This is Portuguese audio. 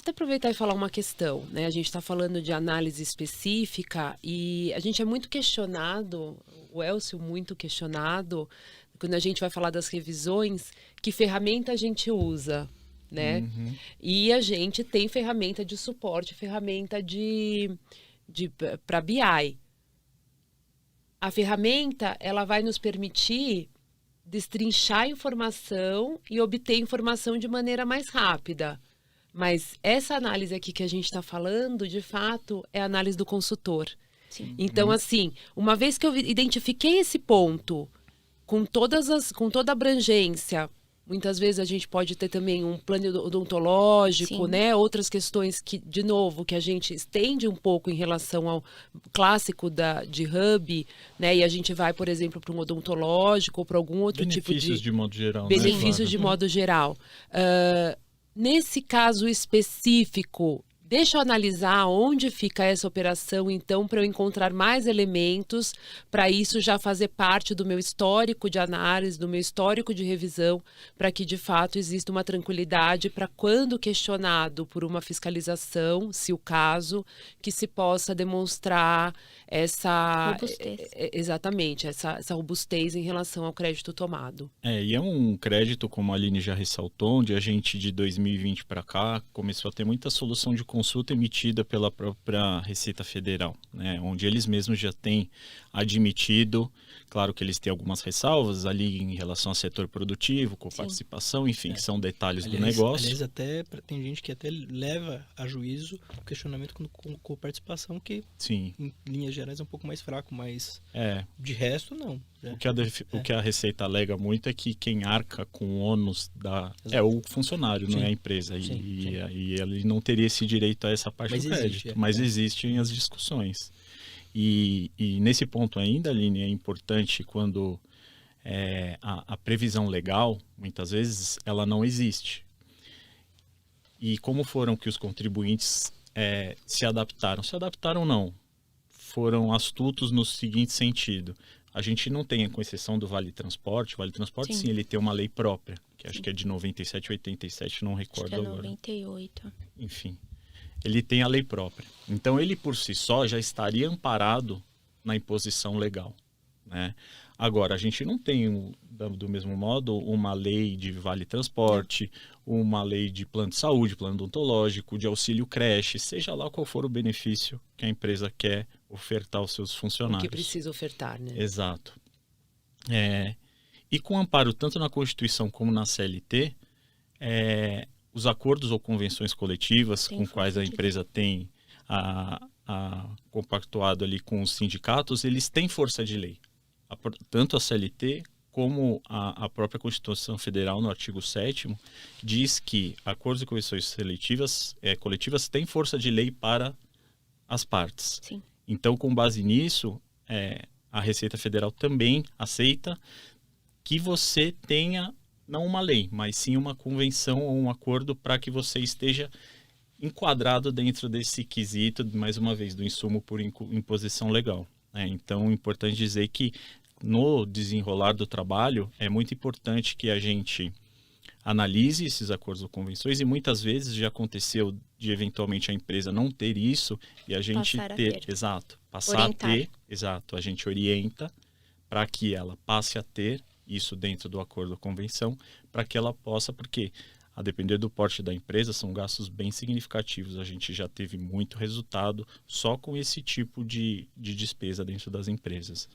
até aproveitar e falar uma questão, né? A gente está falando de análise específica e a gente é muito questionado, o Elcio muito questionado, quando a gente vai falar das revisões, que ferramenta a gente usa, né? Uhum. E a gente tem ferramenta de suporte, ferramenta para BI. A ferramenta, ela vai nos permitir destrinchar a informação e obter informação de maneira mais rápida. Mas essa análise aqui que a gente está falando, de fato, é a análise do consultor. Sim. Então, assim, uma vez que eu identifiquei esse ponto, com toda a abrangência, muitas vezes a gente pode ter também um plano odontológico, Sim. né? Outras questões que, de novo, que a gente estende um pouco em relação ao clássico de hub, né? E a gente vai, por exemplo, para um odontológico ou para algum outro tipo Benefícios de modo geral, né, benefícios Flávia? de modo geral. Nesse caso específico, deixa eu analisar onde fica essa operação, então, para eu encontrar mais elementos, para isso já fazer parte do meu histórico de análise, do meu histórico de revisão, para que, de fato, exista uma tranquilidade para, quando questionado por uma fiscalização, se o caso, que se possa demonstrar essa... Robustez. Exatamente, essa robustez em relação ao crédito tomado. E é um crédito, como a Aline já ressaltou, onde a gente, de 2020 para cá, começou a ter muita solução de consulta emitida pela própria Receita Federal, né? Onde eles mesmos já têm admitido, claro que eles têm algumas ressalvas ali em relação ao setor produtivo, com participação, enfim, que são detalhes do negócio. Aliás, até tem gente que até leva a juízo o questionamento com participação, que Sim. em linhas gerais é um pouco mais fraco, mas de resto não. O que a Receita alega muito é que quem arca com o ônus é o funcionário, não é a empresa. E ele não teria esse direito a essa parte do crédito. Mas existem as discussões. E nesse ponto ainda, Aline, é importante quando a previsão legal, muitas vezes, ela não existe. E como foram que os contribuintes se adaptaram? Se adaptaram não. Foram astutos no seguinte sentido. A gente não tem, com exceção do Vale Transporte. O Vale Transporte, sim, ele tem uma lei própria, que acho que é de 97, 87, não recordo acho que é agora. 98. Enfim, ele tem a lei própria. Então, ele por si só já estaria amparado na imposição legal, né? Agora, a gente não tem, do mesmo modo, uma lei de Vale Transporte, uma lei de plano de saúde, plano odontológico, de auxílio creche, seja lá qual for o benefício que a empresa quer ofertar aos seus funcionários. O que precisa ofertar, né? Exato. E com amparo tanto na Constituição como na CLT, os acordos ou convenções coletivas com quais a empresa tem compactuado ali com os sindicatos, eles têm força de lei. Tanto a CLT como a própria Constituição Federal, no artigo 7º, diz que acordos e convenções coletivas têm força de lei para as partes. Sim. Então, com base nisso, a Receita Federal também aceita que você tenha, não uma lei, mas sim uma convenção ou um acordo para que você esteja enquadrado dentro desse quesito, mais uma vez, do insumo por imposição legal. Então, é importante dizer que no desenrolar do trabalho, é muito importante que a gente analise esses acordos ou convenções, e muitas vezes já aconteceu de eventualmente a empresa não ter isso e a gente a gente orienta para que ela passe a ter isso dentro do acordo ou convenção, para que ela possa, porque a depender do porte da empresa, são gastos bem significativos. A gente já teve muito resultado só com esse tipo de despesa dentro das empresas.